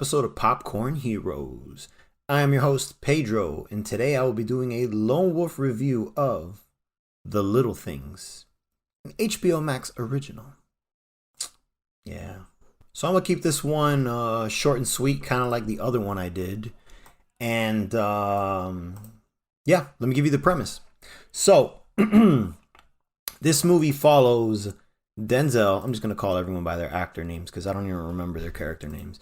episode of Popcorn Heroes. I am your host, Pedro, and today I will be doing a Lone Wolf review of The Little Things, an HBO Max original. Yeah. So I'm going to keep this one short and sweet, kind of like the other one I did. And yeah, let me give you the premise. So, this movie follows Denzel. I'm just going to call everyone by their actor names because I don't even remember their character names.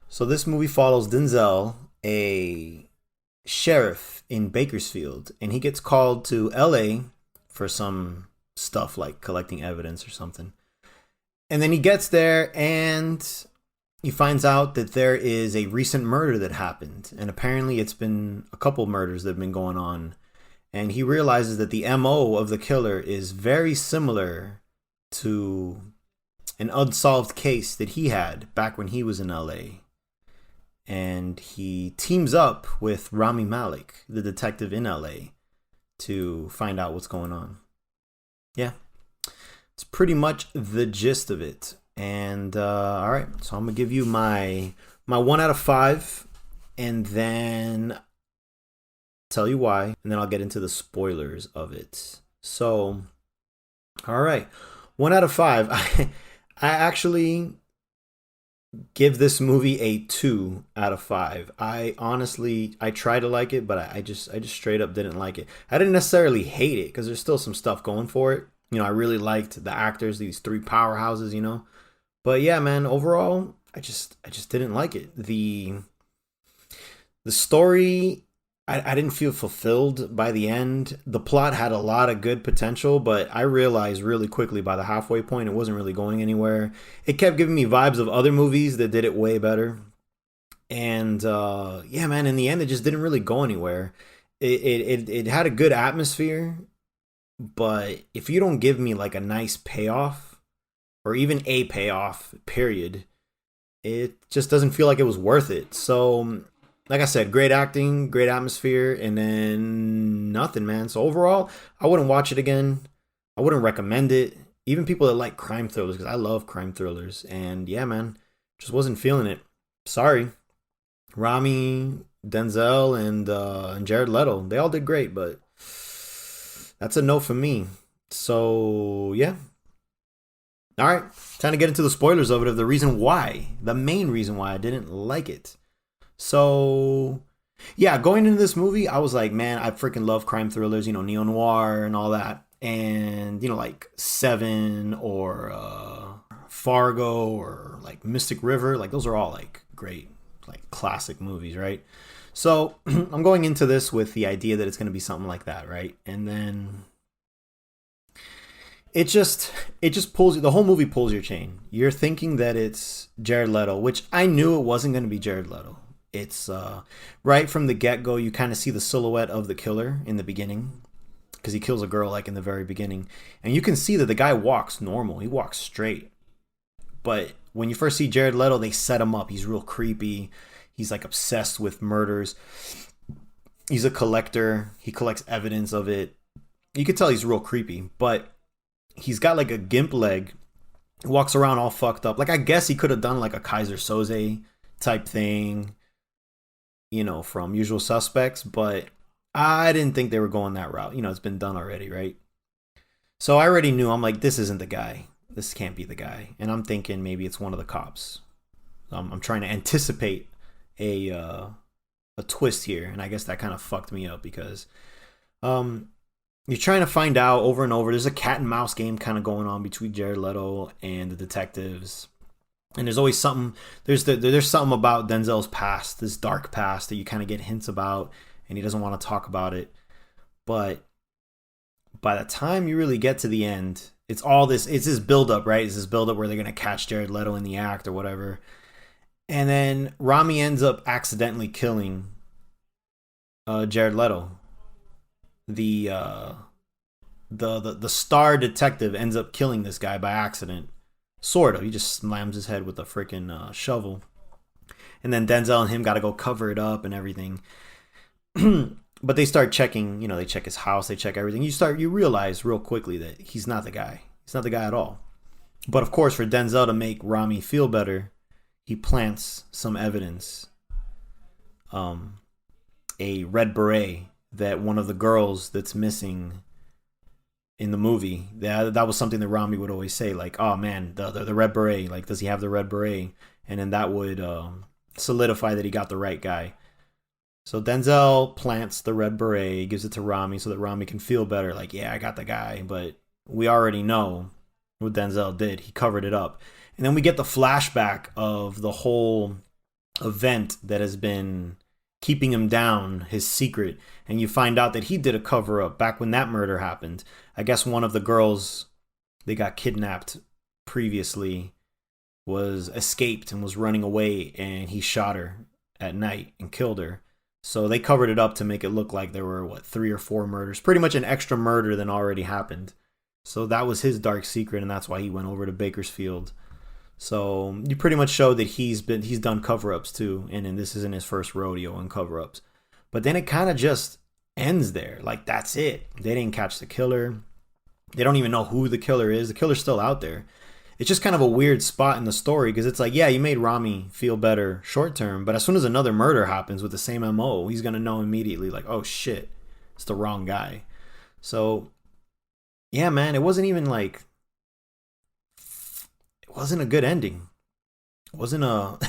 So this movie follows Denzel, a sheriff in Bakersfield, and he gets called to LA for some stuff like collecting evidence or something. And then he gets there and he finds out that there is a recent murder that happened. And apparently it's been a couple murders that have been going on. And he realizes that the MO of the killer is very similar to an unsolved case that he had back when he was in LA. And he teams up with Rami Malek, the detective in LA, to find out what's going on. Yeah, it's pretty much the gist of it. And all right, so I'm gonna give you my 1 out of 5, and then tell you why, and then I'll get into the spoilers of it. So, all right, 1 out of 5. I actually give this movie a 2 out of 5. I tried to like it, but I just straight up didn't like it. I didn't necessarily hate it because there's still some stuff going for it. You know, I really liked the actors, these three powerhouses, you know. But yeah, man, overall, I just didn't like it. The story, I didn't feel fulfilled by the end. The plot had a lot of good potential, but I realized really quickly by the halfway point it wasn't really going anywhere. It kept giving me vibes of other movies that did it way better. And yeah, man, in the end it just didn't really go anywhere. It had a good atmosphere, but if you don't give me like a nice payoff, or even a payoff, period, it just doesn't feel like it was worth it. So like I said, great acting, great atmosphere, and then nothing, man. So overall, I wouldn't watch it again. I wouldn't recommend it. Even people that like crime thrillers, because I love crime thrillers. And yeah, man, just wasn't feeling it. Sorry. Rami, Denzel, and Jared Leto, they all did great, but that's a no for me. So yeah. All right, time to get into the spoilers of it, of the reason why, the main reason why I didn't like it. So, yeah, going into this movie, I was like, man, I freaking love crime thrillers, you know, neo-noir and all that. And, you know, like Seven or Fargo or like Mystic River, like those are all like great, like classic movies, right? So I'm going into this with the idea that it's going to be something like that, right? And then it just pulls you, the whole movie pulls your chain. You're thinking that it's Jared Leto, which I knew it wasn't going to be Jared Leto. It's right from the get-go, you kind of see the silhouette of the killer in the beginning, because he kills a girl like in the very beginning, and you can see that the guy walks normal. He walks straight. But when you first see Jared Leto, they set him up. He's real creepy. He's like obsessed with murders. He's a collector. He collects evidence of it. You could tell he's real creepy, but he's got like a gimp leg. He walks around all fucked up. Like, I guess he could have done like a Kaiser Soze type thing, you know, from Usual Suspects, but I didn't think they were going that route. You know, it's been done already, right? So I already knew. I'm like, this isn't the guy. This can't be the guy. And I'm thinking maybe it's one of the cops. I'm trying to anticipate a twist here, and I guess that kind of fucked me up because you're trying to find out over and over. There's a cat and mouse game kind of going on between Jared Leto and the detectives. And there's always something, there's something about Denzel's past, this dark past that you kind of get hints about, and he doesn't want to talk about it. But by the time you really get to the end, it's this build-up, right? It's this build-up where they're going to catch Jared Leto in the act or whatever. And then Rami ends up accidentally killing Jared Leto. The star detective ends up killing this guy by accident. Sort of. He just slams his head with a freaking shovel. And then Denzel and him got to go cover it up and everything. But they start checking, you know, they check his house, they check everything. You realize real quickly that he's not the guy. He's not the guy at all. But of course, for Denzel to make Rami feel better, he plants some evidence, a red beret that one of the girls that's missing in the movie, that was something that Rami would always say, like, oh man, the red beret, like, does he have the red beret? And then that would solidify that he got the right guy. So Denzel plants the red beret, gives it to Rami so that Rami can feel better, like, yeah, I got the guy. But we already know what Denzel did. He covered it up. And then we get the flashback of the whole event that has been keeping him down, his secret. And you find out that he did a cover up back when that murder happened. I guess one of the girls, they got kidnapped previously, was escaped and was running away, and he shot her at night and killed her. So they covered it up to make it look like there were, 3 or 4 murders, pretty much an extra murder than already happened. So that was his dark secret, and that's why he went over to Bakersfield. So you pretty much show that he's done cover-ups too, and this isn't his first rodeo on cover-ups. But then it kind of just ends there. Like, that's it. They didn't catch the killer. They don't even know who the killer is. The killer's still out there. It's just kind of a weird spot in the story, because it's like, yeah, you made Rami feel better short term, but as soon as another murder happens with the same MO, he's going to know immediately, like, oh shit, it's the wrong guy. So yeah, man, it wasn't even like, it wasn't a good ending. It wasn't a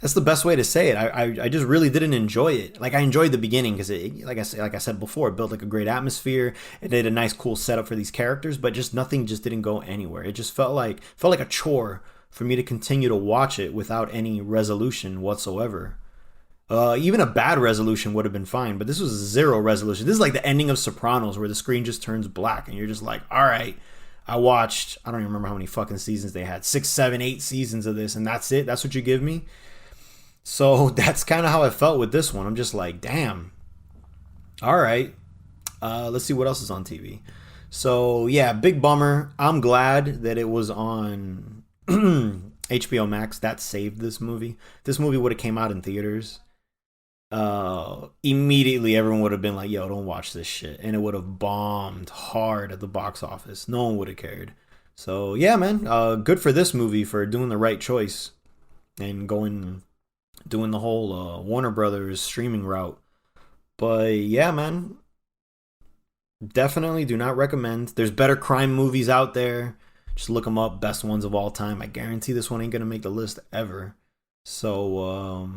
that's the best way to say it. I just really didn't enjoy it. Like, I enjoyed the beginning because it, like I said before, it built like a great atmosphere. It did a nice, cool setup for these characters, but just nothing just didn't go anywhere. It just felt like a chore for me to continue to watch it without any resolution whatsoever. Even a bad resolution would have been fine, but this was zero resolution. This is like the ending of Sopranos, where the screen just turns black and you're just like, all right, I watched, I don't even remember how many fucking seasons they had, 6, 7, 8 seasons of this, and that's it? That's what you give me? So that's kind of how I felt with this one. I'm just like, damn. All right. Let's see what else is on TV. So yeah, big bummer. I'm glad that it was on HBO Max. That saved this movie. This movie would have came out in theaters. Immediately everyone would have been like, yo, don't watch this shit. And it would have bombed hard at the box office. No one would have cared. So yeah, man, good for this movie for doing the right choice and doing the whole Warner Brothers streaming route. But yeah, man, definitely do not recommend. There's better crime movies out there. Just look them up, best ones of all time. I guarantee this one ain't gonna make the list ever. So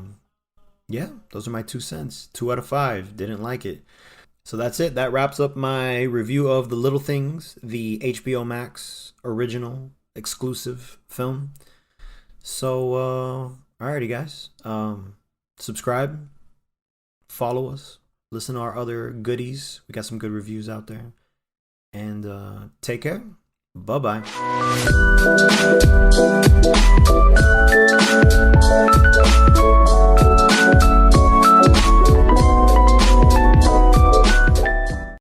yeah, those are my 2 cents. 2 out of 5. Didn't like it. So that's it. That wraps up my review of The Little Things, the HBO Max original exclusive film. So alrighty, guys. Subscribe, follow us, listen to our other goodies. We got some good reviews out there. And take care. Bye-bye.